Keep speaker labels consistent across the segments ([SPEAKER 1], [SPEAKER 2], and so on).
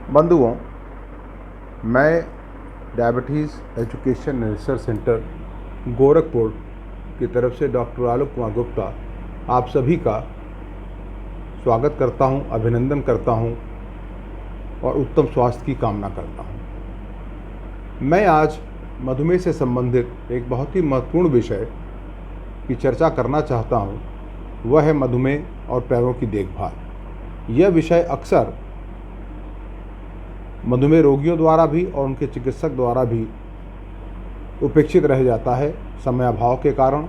[SPEAKER 1] बंधुओं, मैं diabetes education and research centre Gorakhpur की तरफ से डॉक्टर आलोक कुमार गुप्ता आप सभी का स्वागत करता हूं, अभिनंदन करता हूं और उत्तम स्वास्थ्य की कामना करता हूं। मैं आज मधुमेह से संबंधित एक बहुत ही महत्वपूर्ण विषय की चर्चा करना चाहता हूं। वह है मधुमेह और पैरों की देखभाल। यह विषय अक्सर मधुमेह रोगियों द्वारा भी और उनके चिकित्सक द्वारा भी उपेक्षित रह जाता है, समय अभाव के कारण,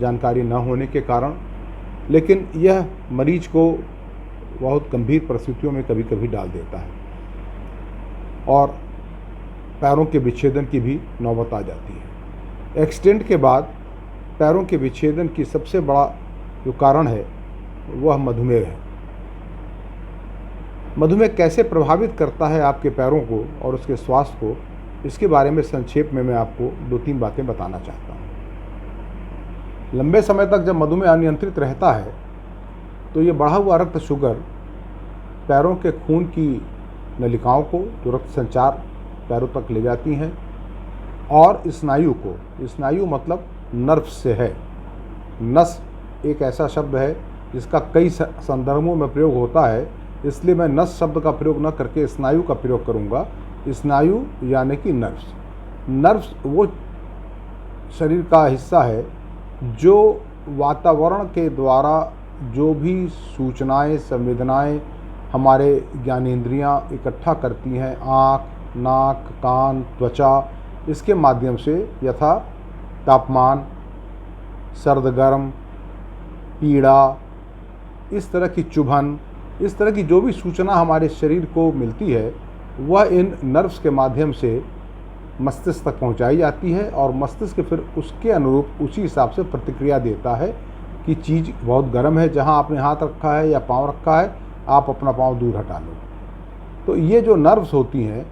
[SPEAKER 1] जानकारी न होने के कारण। लेकिन यह मरीज को बहुत गंभीर परिस्थितियों में कभी कभी डाल देता है और पैरों के विच्छेदन की भी नौबत आ जाती है। एक्सीडेंट के बाद पैरों के विच्छेदन की सबसे बड़ा जो कारण है वह मधुमेह है। मधुमेह कैसे प्रभावित करता है आपके पैरों को और उसके स्वास्थ्य को, इसके बारे में संक्षेप में मैं आपको 2-3 बातें बताना चाहता हूँ। लंबे समय तक जब मधुमेह अनियंत्रित रहता है तो ये बढ़ा हुआ रक्त शुगर पैरों के खून की नलिकाओं को, जो रक्त संचार पैरों तक ले जाती हैं, और स्नायु को, स्नायु मतलब नर्व से है। नस एक ऐसा शब्द है जिसका कई संदर्भों में प्रयोग होता है, इसलिए मैं नस शब्द का प्रयोग न करके स्नायु का प्रयोग करूंगा। स्नायु यानी कि नर्व्स। नर्व्स वो शरीर का हिस्सा है जो वातावरण के द्वारा जो भी सूचनाएं, संवेदनाएं हमारे ज्ञानेंद्रियां इकट्ठा करती हैं, आँख, नाक, कान, त्वचा, इसके माध्यम से, यथा तापमान, सर्द गर्म, पीड़ा, इस तरह की चुभन, इस तरह की जो भी सूचना हमारे शरीर को मिलती है वह इन नर्व्स के माध्यम से मस्तिष्क तक पहुंचाई जाती है और मस्तिष्क फिर उसके अनुरूप उसी हिसाब से प्रतिक्रिया देता है कि चीज़ बहुत गर्म है, जहां आपने हाथ रखा है या पाँव रखा है आप अपना पाँव दूर हटा लो। तो ये जो नर्व्स होती हैं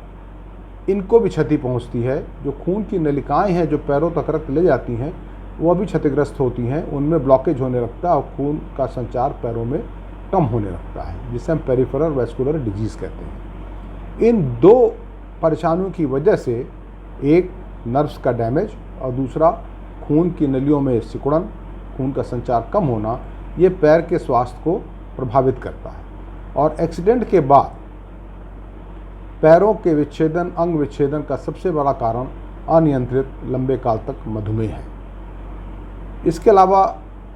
[SPEAKER 1] इनको भी क्षति पहुंचती है। जो खून की नलिकाएँ हैं जो पैरों तक रक्त ले जाती हैं वह भी क्षतिग्रस्त होती हैं, उनमें ब्लॉकेज होने लगता है और खून का संचार पैरों में कम होने लगता है, जिसे हम पेरिफेरल वैस्कुलर डिजीज़ कहते हैं। इन दो परेशानियों की वजह से, एक नर्व्स का डैमेज और दूसरा खून की नलियों में सिकुड़न, खून का संचार कम होना, ये पैर के स्वास्थ्य को प्रभावित करता है। और एक्सीडेंट के बाद पैरों के विच्छेदन, अंग विच्छेदन का सबसे बड़ा कारण अनियंत्रित लंबे काल तक मधुमेह है। इसके अलावा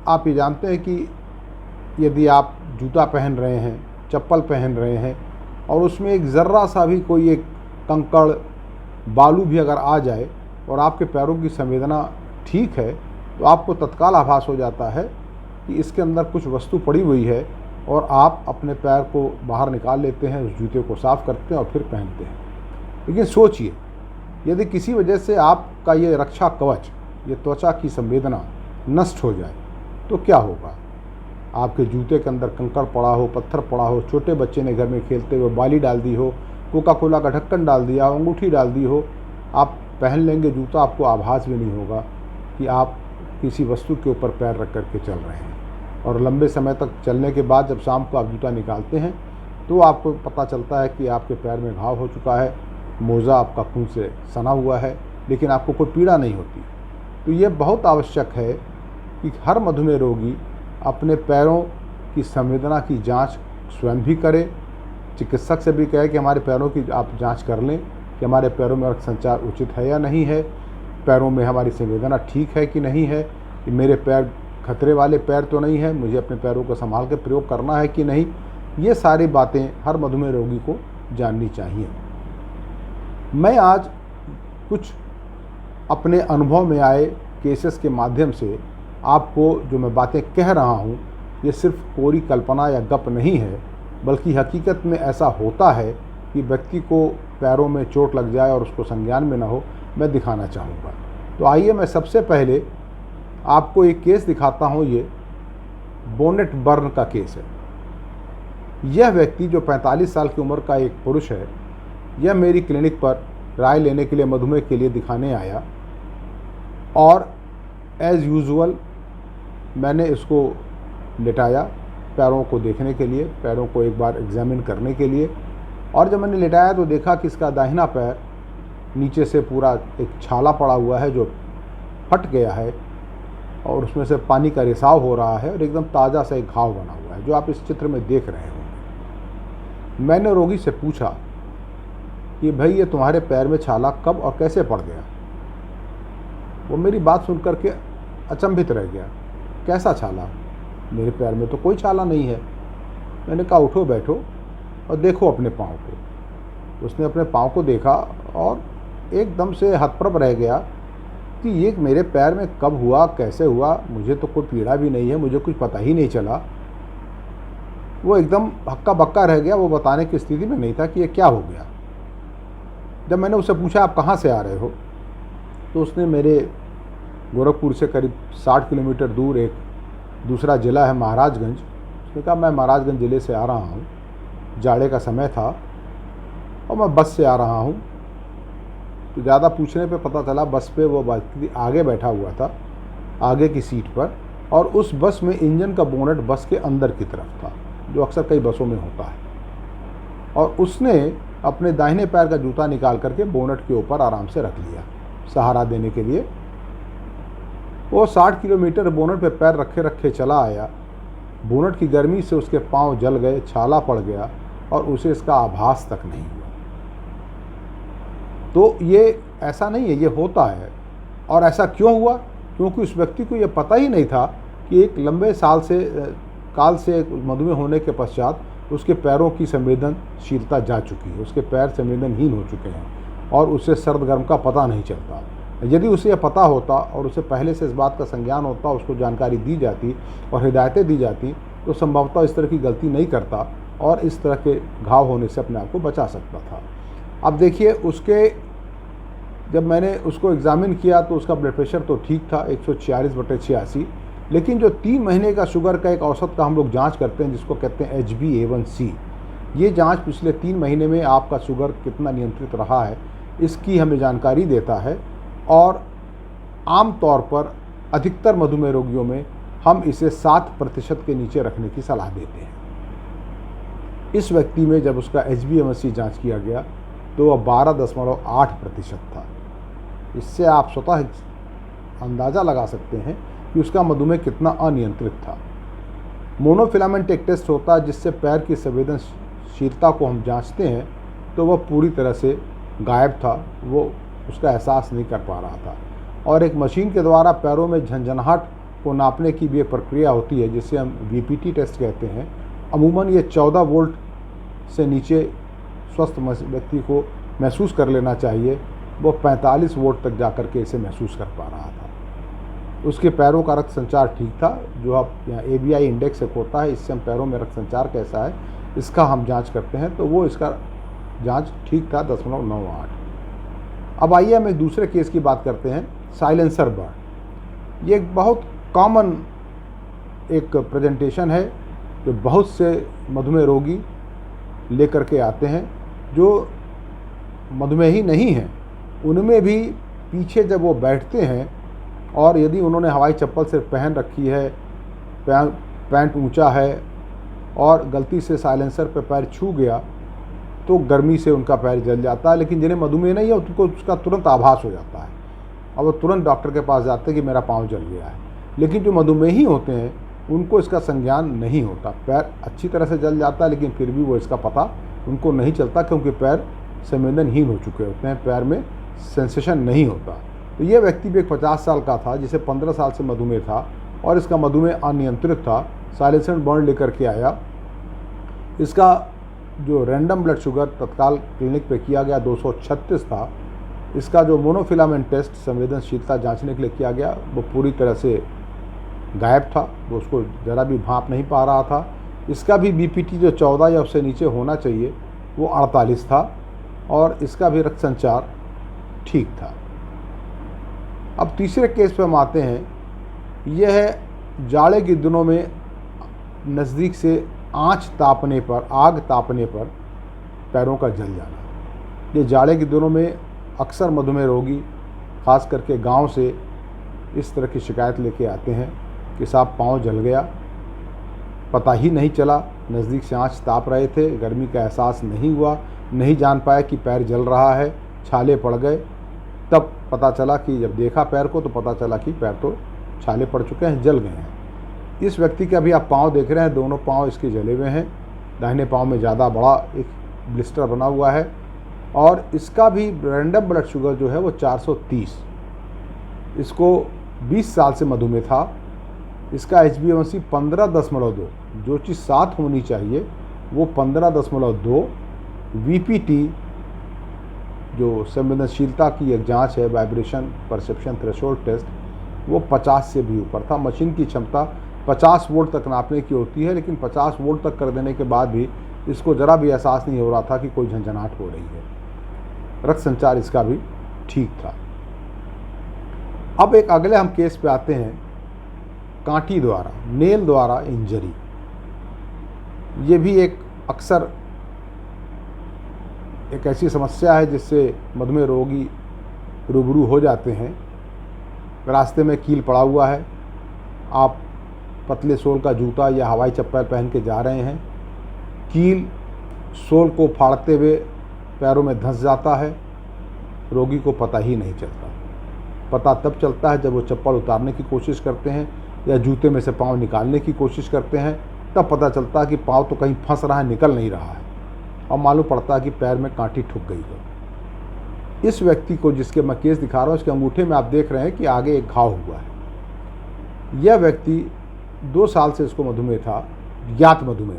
[SPEAKER 1] आप ये जानते हैं कि यदि आप जूता पहन रहे हैं, चप्पल पहन रहे हैं और उसमें एक ज़र्रा सा भी कोई एक कंकड़, बालू भी अगर आ जाए और आपके पैरों की संवेदना ठीक है तो आपको तत्काल आभास हो जाता है कि इसके अंदर कुछ वस्तु पड़ी हुई है और आप अपने पैर को बाहर निकाल लेते हैं, उस जूते को साफ़ करते हैं और फिर पहनते हैं। लेकिन सोचिए, यदि किसी वजह से आपका ये रक्षा कवच, ये त्वचा की संवेदना नष्ट हो जाए तो क्या होगा? आपके जूते के अंदर कंकड़ पड़ा हो, पत्थर पड़ा हो, छोटे बच्चे ने घर में खेलते हुए बाली डाल दी हो, कोका कोला का ढक्कन डाल दिया हो, अंगूठी डाल दी हो, आप पहन लेंगे जूता, आपको आभास भी नहीं होगा कि आप किसी वस्तु के ऊपर पैर रख करके चल रहे हैं। और लंबे समय तक चलने के बाद जब शाम को आप जूता निकालते हैं तो आपको पता चलता है कि आपके पैर में घाव हो चुका है, मोज़ा आपका खून से सना हुआ है, लेकिन आपको कोई पीड़ा नहीं होती। तो ये बहुत आवश्यक है कि हर मधुमेह रोगी अपने पैरों की संवेदना की जांच स्वयं भी करे, चिकित्सक से भी कहे कि हमारे पैरों की आप जांच कर लें कि हमारे पैरों में रक्त संचार उचित है या नहीं है, पैरों में हमारी संवेदना ठीक है कि नहीं है, कि मेरे पैर खतरे वाले पैर तो नहीं है, मुझे अपने पैरों को संभाल के प्रयोग करना है कि नहीं। ये सारी बातें हर मधुमेह रोगी को जाननी चाहिए। मैं आज कुछ अपने अनुभव में आए केसेस के माध्यम से आपको जो मैं बातें कह रहा हूँ ये सिर्फ कोरी कल्पना या गप नहीं है, बल्कि हकीकत में ऐसा होता है कि व्यक्ति को पैरों में चोट लग जाए और उसको संज्ञान में ना हो, मैं दिखाना चाहूँगा। तो आइए मैं सबसे पहले आपको एक केस दिखाता हूँ। ये बोनेट बर्न का केस है। यह व्यक्ति जो 45 साल की उम्र का एक पुरुष है, यह मेरी क्लिनिक पर राय लेने के लिए, मधुमेह के लिए दिखाने आया और एज़ यूजुअल मैंने इसको लिटाया पैरों को देखने के लिए, पैरों को एक बार एग्जामिन करने के लिए। और जब मैंने लेटाया तो देखा कि इसका दाहिना पैर नीचे से पूरा एक छाला पड़ा हुआ है जो फट गया है और उसमें से पानी का रिसाव हो रहा है और एकदम ताज़ा सा एक घाव बना हुआ है, जो आप इस चित्र में देख रहे होंगे। मैंने रोगी से पूछा कि भाई ये तुम्हारे पैर में छाला कब और कैसे पड़ गया? वो मेरी बात सुन कर के अचंभित रह गया। कैसा छाला? मेरे पैर में तो कोई छाला नहीं है। मैंने कहा उठो बैठो और देखो अपने पाँव को। उसने अपने पाँव को देखा और एकदम से हतप्रभ रह गया कि ये मेरे पैर में कब हुआ, कैसे हुआ, मुझे तो कोई पीड़ा भी नहीं है, मुझे कुछ पता ही नहीं चला। वो एकदम हक्का बक्का रह गया, वो बताने की स्थिति में नहीं था कि ये क्या हो गया। जब मैंने उससे पूछा आप कहाँ से आ रहे हो, तो उसने मेरे गोरखपुर से करीब 60 किलोमीटर दूर एक दूसरा ज़िला है महाराजगंज, उसने कहा मैं महाराजगंज ज़िले से आ रहा हूँ, जाड़े का समय था और मैं बस से आ रहा हूँ। तो ज़्यादा पूछने पे पता चला बस पे वो व्यक्ति आगे बैठा हुआ था, आगे की सीट पर, और उस बस में इंजन का बोनट बस के अंदर की तरफ था, जो अक्सर कई बसों में होता है। और उसने अपने दाहिने पैर का जूता निकाल करके बोनट के ऊपर आराम से रख लिया सहारा देने के लिए। वो 60 किलोमीटर बोनट पे पैर रखे रखे चला आया। बोनट की गर्मी से उसके पांव जल गए, छाला पड़ गया और उसे इसका आभास तक नहीं हुआ। तो ये ऐसा नहीं है, ये होता है। और ऐसा क्यों हुआ? क्योंकि उस व्यक्ति को ये पता ही नहीं था कि एक लंबे काल से मधुमेह होने के पश्चात उसके पैरों की संवेदनशीलता जा चुकी है, उसके पैर संवेदनहीन हो चुके हैं और उसे सर्द गर्म का पता नहीं चलता। यदि उसे यह पता होता और उसे पहले से इस बात का संज्ञान होता, उसको जानकारी दी जाती और हिदायतें दी जाती, तो संभवतः इस तरह की गलती नहीं करता और इस तरह के घाव होने से अपने आप को बचा सकता था। अब देखिए, जब मैंने उसको एग्ज़ामिन किया तो उसका ब्लड प्रेशर तो ठीक था 146/86, लेकिन जो 3 महीने का शुगर का एक औसत का हम लोग जांच करते हैं जिसको कहते हैं HbA1c, ये जांच पिछले 3 महीने में आपका शुगर कितना नियंत्रित रहा है इसकी हमें जानकारी देता है। और आम तौर पर अधिकतर मधुमेह रोगियों में हम इसे 7% के नीचे रखने की सलाह देते हैं। इस व्यक्ति में जब उसका HbA1c जाँच किया गया तो वह 12.8% था। इससे आप स्वतः अंदाज़ा लगा सकते हैं कि उसका मधुमेह कितना अनियंत्रित था। मोनोफिलामेंट एक टेस्ट होता है जिससे पैर की संवेदनशीलता को हम जांचते हैं, तो वह पूरी तरह से गायब था, वो उसका एहसास नहीं कर पा रहा था। और एक मशीन के द्वारा पैरों में झंझनाहट को नापने की भी एक प्रक्रिया होती है जिसे हम VPT टेस्ट कहते हैं। अमूमन ये 14 वोल्ट से नीचे स्वस्थ व्यक्ति को महसूस कर लेना चाहिए, वो 45 वोल्ट तक जाकर के इसे महसूस कर पा रहा था। उसके पैरों का रक्त संचार ठीक था, जो आप यहाँ ABI इंडेक्स एक होता है, इससे हम पैरों में रक्त संचार कैसा है इसका हम जांच करते हैं, तो वो इसका जांच ठीक था 10.98। अब आइए हम एक दूसरे केस की बात करते हैं, साइलेंसर बर्न। ये एक बहुत कॉमन एक प्रेजेंटेशन है जो बहुत से मधुमेह रोगी लेकर के आते हैं। जो मधुमेही नहीं हैं उनमें भी पीछे जब वो बैठते हैं और यदि उन्होंने हवाई चप्पल सिर्फ पहन रखी है, पैंट ऊंचा है और गलती से साइलेंसर पे पैर छू गया तो गर्मी से उनका पैर जल जाता है। लेकिन जिन्हें मधुमेह नहीं है उनको उसका तुरंत आभास हो जाता है और वो तुरंत डॉक्टर के पास जाते हैं कि मेरा पाँव जल गया है। लेकिन जो मधुमेही होते हैं उनको इसका संज्ञान नहीं होता, पैर अच्छी तरह से जल जाता है लेकिन फिर भी वो इसका पता उनको नहीं चलता क्योंकि पैर संवेदनहीन हो चुके होते हैं, पैर में सेंसेशन नहीं होता। तो ये व्यक्ति भी एक 50 साल का था जिसे 15 साल से मधुमेह था और इसका मधुमेह अनियंत्रित था। साइलेंसर बर्न लेकर के आया। इसका जो रैंडम ब्लड शुगर तत्काल क्लिनिक पे किया गया 236 था। इसका जो मोनोफिलामेंट टेस्ट संवेदनशीलता जांचने के लिए किया गया वो पूरी तरह से गायब था, वो उसको ज़रा भी भांप नहीं पा रहा था। इसका भी BPT जो 14 या उससे नीचे होना चाहिए वो 48 था और इसका भी रक्त संचार ठीक था। अब तीसरे केस पे हम आते हैं। यह है जाड़े के दिनों में नज़दीक से आग तापने पर पैरों का जल जाना। ये जाड़े के दिनों में अक्सर मधुमेह रोगी खास करके गांव से इस तरह की शिकायत लेके आते हैं कि साहब पाँव जल गया, पता ही नहीं चला, नज़दीक से आँच ताप रहे थे, गर्मी का एहसास नहीं हुआ नहीं जान पाए कि पैर जल रहा है, छाले पड़ गए। तब पता चला कि जब देखा पैर को तो पता चला कि पैर तो छाले पड़ चुके हैं, जल गए हैं। इस व्यक्ति के अभी आप पाँव देख रहे हैं, दोनों पाँव इसके जले हुए हैं। दाहिने पाँव में ज़्यादा बड़ा एक ब्लिस्टर बना हुआ है और इसका भी रैंडम ब्लड शुगर जो है वो 430। इसको 20 साल से मधुमेह था। इसका HbA1c 15.2, जो चीज़ 7 होनी चाहिए वो 15.2। VPT जो संवेदनशीलता की एक जांच है, वाइब्रेशन परसेप्शन थ्रेशोल्ड टेस्ट, वो 50 से भी ऊपर था। मशीन की क्षमता 50 वोल्ट तक नापने की होती है, लेकिन 50 वोल्ट तक कर देने के बाद भी इसको ज़रा भी एहसास नहीं हो रहा था कि कोई झंझनाहट हो रही है। रक्त संचार इसका भी ठीक था। अब एक अगले हम केस पे आते हैं, कांटी द्वारा, नेल द्वारा इंजरी। ये भी एक अक्सर एक ऐसी समस्या है जिससे मधुमेह रोगी रूबरू हो जाते हैं। रास्ते में कील पड़ा हुआ है, आप पतले सोल का जूता या हवाई चप्पल पहन के जा रहे हैं, कील सोल को फाड़ते हुए पैरों में धंस जाता है, रोगी को पता ही नहीं चलता। पता तब चलता है जब वो चप्पल उतारने की कोशिश करते हैं या जूते में से पाँव निकालने की कोशिश करते हैं, तब पता चलता है कि पाँव तो कहीं फंस रहा है, निकल नहीं रहा है, और मालूम पड़ता है कि पैर में कांटी ठुक गई है। इस व्यक्ति को जिसके मैं केस दिखा रहा हूँ, उसके अंगूठे में आप देख रहे हैं कि आगे एक घाव हुआ है। यह व्यक्ति 2 साल से इसको मधुमेह था, ज्ञात मधुमेह,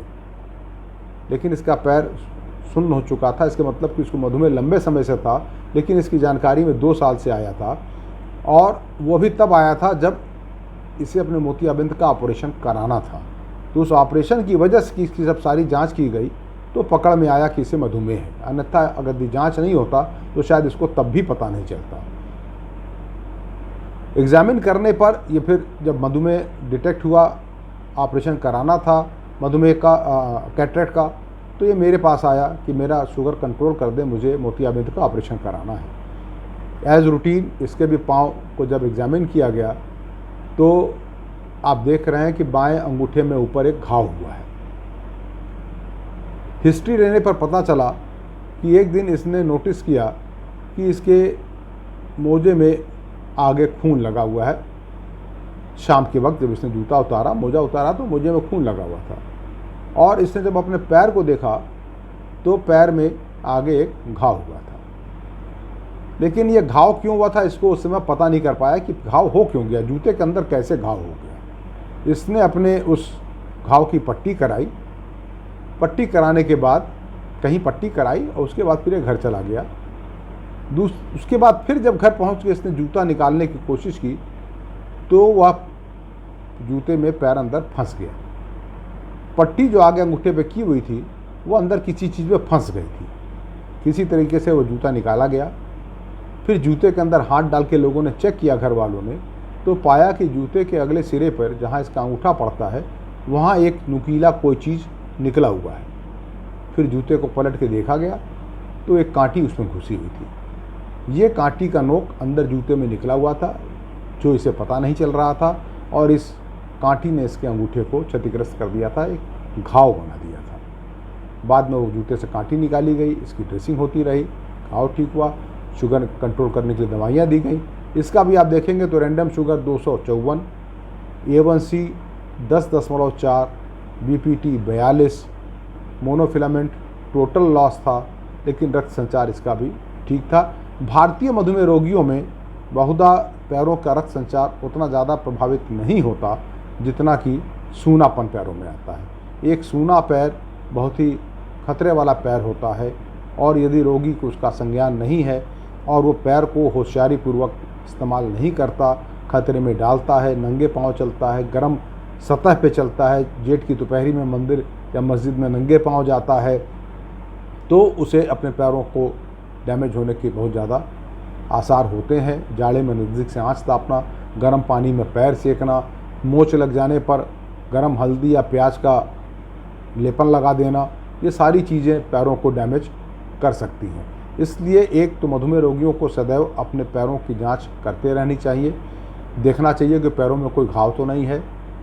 [SPEAKER 1] लेकिन इसका पैर सुन्न हो चुका था। इसके मतलब कि इसको मधुमेह लंबे समय से था, लेकिन इसकी जानकारी में 2 साल से आया था, और वो भी तब आया था जब इसे अपने मोतियाबिंद का ऑपरेशन कराना था। तो उस ऑपरेशन की वजह से इसकी जब सारी जांच की गई तो पकड़ में आया कि इसे मधुमेह है, अन्यथा अगर जांच नहीं होता तो शायद इसको तब भी पता नहीं चलता। एग्जामिन करने पर ये फिर जब मधुमेह डिटेक्ट हुआ, ऑपरेशन कराना था मधुमेह का, कैटरेक्ट का, तो ये मेरे पास आया कि मेरा शुगर कंट्रोल कर दे, मुझे मोतियाबिंद का ऑपरेशन कराना है। एज रूटीन इसके भी पाँव को जब एग्जामिन किया गया तो आप देख रहे हैं कि बाएं अंगूठे में ऊपर एक घाव हुआ है। हिस्ट्री लेने पर पता चला कि एक दिन इसने नोटिस किया कि इसके मोजे में आगे खून लगा हुआ है। शाम के वक्त जब इसने जूता उतारा, मोजा उतारा, तो मोजे में खून लगा हुआ था, और इसने जब अपने पैर को देखा तो पैर में आगे एक घाव हुआ था। लेकिन ये घाव क्यों हुआ था इसको उस समय पता नहीं कर पाया कि घाव हो क्यों गया, जूते के अंदर कैसे घाव हो गया। इसने अपने उस घाव की पट्टी कराई, पट्टी कराने के बाद कहीं पट्टी कराई और उसके बाद फिर घर चला गया। उसके बाद फिर जब घर पहुंच के इसने जूता निकालने की कोशिश की तो वह जूते में पैर अंदर फंस गया। पट्टी जो आगे अंगूठे पे की हुई थी वो अंदर किसी चीज़ में फंस गई थी। किसी तरीके से वो जूता निकाला गया। फिर जूते के अंदर हाथ डाल के लोगों ने चेक किया, घर वालों ने, तो पाया कि जूते के अगले सिरे पर जहाँ इसका अंगूठा पड़ता है वहाँ एक नुकीला कोई चीज़ निकला हुआ है। फिर जूते को पलट के देखा गया तो एक कांटी उसमें घुसी हुई थी। ये कांटी का नोक अंदर जूते में निकला हुआ था, जो इसे पता नहीं चल रहा था, और इस कांटी ने इसके अंगूठे को क्षतिग्रस्त कर दिया था, एक घाव बना दिया था। बाद में वो जूते से कांटी निकाली गई, इसकी ड्रेसिंग होती रही, घाव ठीक हुआ, शुगर कंट्रोल करने के लिए दवाइयाँ दी गई। इसका भी आप देखेंगे तो random sugar 254, A1C 10.4, BPT 42, monofilament total loss था, लेकिन रक्त संचार इसका भी ठीक था। भारतीय मधुमेह रोगियों में बहुधा पैरों का रक्त संचार उतना ज़्यादा प्रभावित नहीं होता जितना कि सूनापन पैरों में आता है। एक सूना पैर बहुत ही खतरे वाला पैर होता है, और यदि रोगी को उसका संज्ञान नहीं है और वो पैर को होशियारी पूर्वक इस्तेमाल नहीं करता, खतरे में डालता है, नंगे पांव चलता है, गर्म सतह पे चलता है, जेठ की दोपहरी में मंदिर या मस्जिद में नंगे पांव जाता है, तो उसे अपने पैरों को डैमेज होने के बहुत ज़्यादा आसार होते हैं। जाड़े में नज़दीक से आँच तापना, गर्म पानी में पैर सेकना, मोच लग जाने पर गर्म हल्दी या प्याज का लेपन लगा देना, ये सारी चीज़ें पैरों को डैमेज कर सकती हैं। इसलिए एक तो मधुमेह रोगियों को सदैव अपने पैरों की जांच करते रहनी चाहिए। देखना चाहिए कि पैरों में कोई घाव तो नहीं है,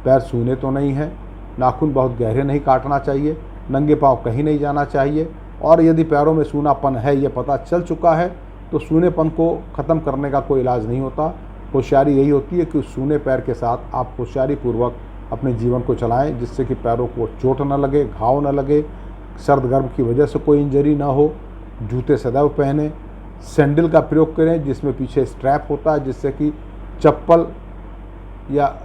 [SPEAKER 1] पैर सूने तो नहीं है, नाखून बहुत गहरे नहीं काटना चाहिए, नंगे पांव कहीं नहीं जाना चाहिए, और यदि पैरों में सूनापन है, ये पता चल चुका है, तो सूनेपन को ख़त्म करने का कोई इलाज नहीं होता। होशियारी यही होती है कि उस सूने पैर के साथ आप होशियारी पूर्वक अपने जीवन को चलाएं, जिससे कि पैरों को चोट न लगे, घाव न लगे, सर्द गर्म की वजह से कोई इंजरी ना हो। जूते सदैव पहने, सैंडल का प्रयोग करें जिसमें पीछे स्ट्रैप होता है, जिससे कि चप्पल या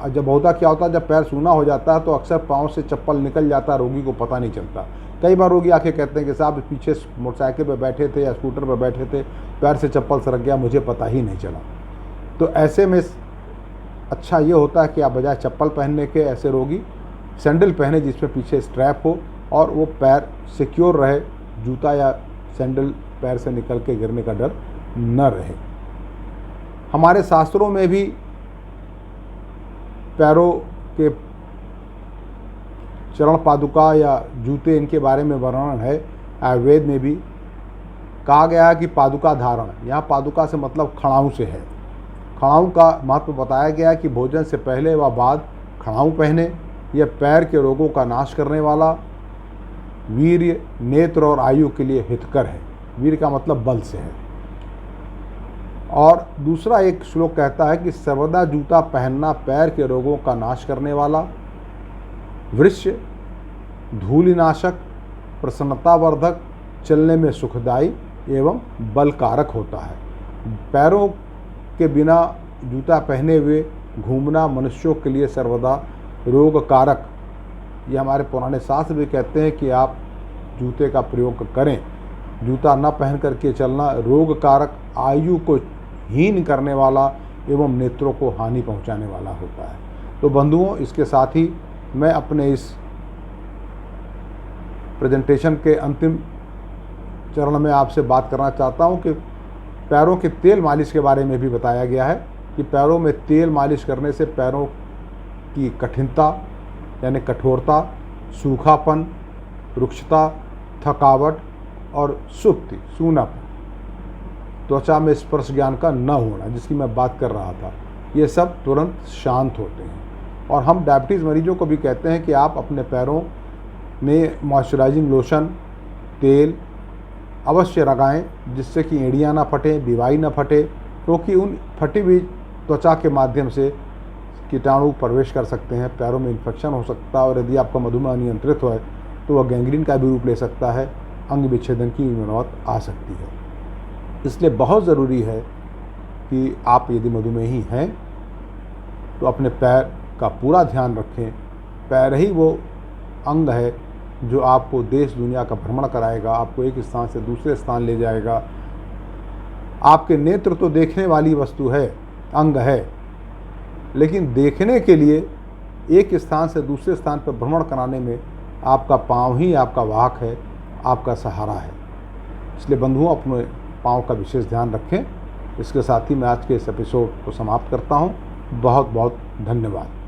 [SPEAKER 1] जब होता क्या होता है, जब पैर सूना हो जाता है तो अक्सर पाँव से चप्पल निकल जाता है, रोगी को पता नहीं चलता। कई बार रोगी आके कहते हैं कि साहब पीछे मोटरसाइकिल पर बैठे थे या स्कूटर पर बैठे थे, पैर से चप्पल सरक गया, मुझे पता ही नहीं चला। तो ऐसे में अच्छा ये होता है कि आप बजाय चप्पल पहनने के ऐसे रोगी सैंडल पहने जिसमें पीछे स्ट्रैप हो और वो पैर सिक्योर रहे, जूता या सैंडल पैर से निकल के गिरने का डर न रहे। हमारे शास्त्रों में भी पैरों के चरण पादुका या जूते, इनके बारे में वर्णन है। आयुर्वेद में भी कहा गया है कि पादुका धारण, यहाँ पादुका से मतलब खड़ाऊँ से है। खड़ाऊँ का महत्व बताया गया है कि भोजन से पहले व बाद खड़ाऊँ पहने। यह पैर के रोगों का नाश करने वाला, वीर्य, नेत्र और आयु के लिए हितकर है। वीर्य का मतलब बल से है। और दूसरा एक श्लोक कहता है कि सर्वदा जूता पहनना पैर के रोगों का नाश करने वाला, वृक्ष, धूलिनाशक, प्रसन्नतावर्धक, चलने में सुखदायी एवं बलकारक होता है। पैरों के बिना जूता पहने हुए घूमना मनुष्यों के लिए सर्वदा रोग कारक। ये हमारे पुराने शास्त्र भी कहते हैं कि आप जूते का प्रयोग करें। जूता न पहन करके चलना रोग कारक, आयु को हीन करने वाला एवं नेत्रों को हानि पहुंचाने वाला होता है। तो बंधुओं, इसके साथ ही मैं अपने इस प्रेजेंटेशन के अंतिम चरण में आपसे बात करना चाहता हूं कि पैरों के तेल मालिश के बारे में भी बताया गया है कि पैरों में तेल मालिश करने से पैरों की कठिनता यानी कठोरता, सूखापन, रुक्षता, थकावट और सुक्ति, सूनापन, त्वचा में स्पर्श ज्ञान का न होना, जिसकी मैं बात कर रहा था, ये सब तुरंत शांत होते हैं। और हम डायबिटीज़ मरीजों को भी कहते हैं कि आप अपने पैरों में मॉइस्चराइजिंग लोशन, तेल अवश्य लगाएं, जिससे कि एड़ियाँ ना फटें, बीवाई ना फटे, क्योंकि उन फटी हुई त्वचा के माध्यम से कीटाणु प्रवेश कर सकते हैं, पैरों में इन्फेक्शन हो सकता है और यदि आपका मधुमेह अनियंत्रित हो तो वह गैंग्रीन का भी रूप ले सकता है, अंग विच्छेदन की नौबत आ सकती है। इसलिए बहुत ज़रूरी है कि आप यदि मधुमेही हैं तो अपने पैर का पूरा ध्यान रखें। पैर ही वो अंग है जो आपको देश दुनिया का भ्रमण कराएगा, आपको एक स्थान से दूसरे स्थान ले जाएगा। आपके नेत्र तो देखने वाली वस्तु है, अंग है, लेकिन देखने के लिए एक स्थान से दूसरे स्थान पर भ्रमण कराने में आपका पाँव ही आपका वाहक है, आपका सहारा है। इसलिए बंधुओं, अपने पाँव का विशेष ध्यान रखें। इसके साथ ही मैं आज के इस एपिसोड को समाप्त करता हूँ। बहुत बहुत धन्यवाद।